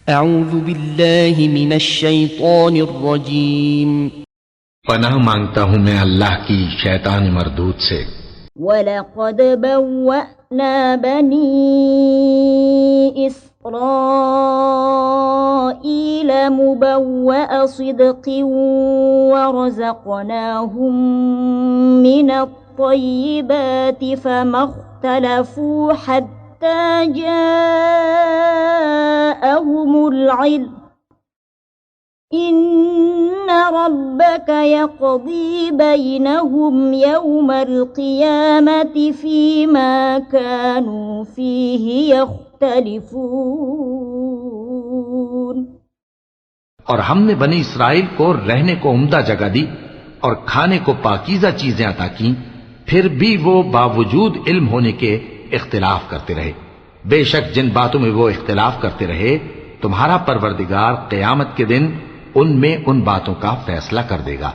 अऊज़ु बिल्लाहि मिनश शैतानिर रजीम। पनाह मांगता हूँ मैं अल्लाह की शैतान मरदूद से। वलक़द बव्वअना बनी इस्राईल मुबव्वअ सिद्क़िन वरज़क़नाहुम मिनत्तय्यिबाति फमख्तलफ़ू हत्ता जाअहुमुल इल्म इन्न रब्बक यक़दी बैनहुम यौमल क़ियामति फ़ीमा कानू फ़ीहि यख्तलिफ़ून। और हमने बनी इसराइल को रहने को उम्दा जगह दी और खाने को पाकीज़ा चीजें अता की, फिर भी वो बावजूद इल्म होने के इख्तिलाफ करते रहे। बेशक जिन बातों में वो इख्तिलाफ करते रहे, तुम्हारा परवरदिगार क़यामत के दिन उनमें उन बातों का फैसला कर देगा।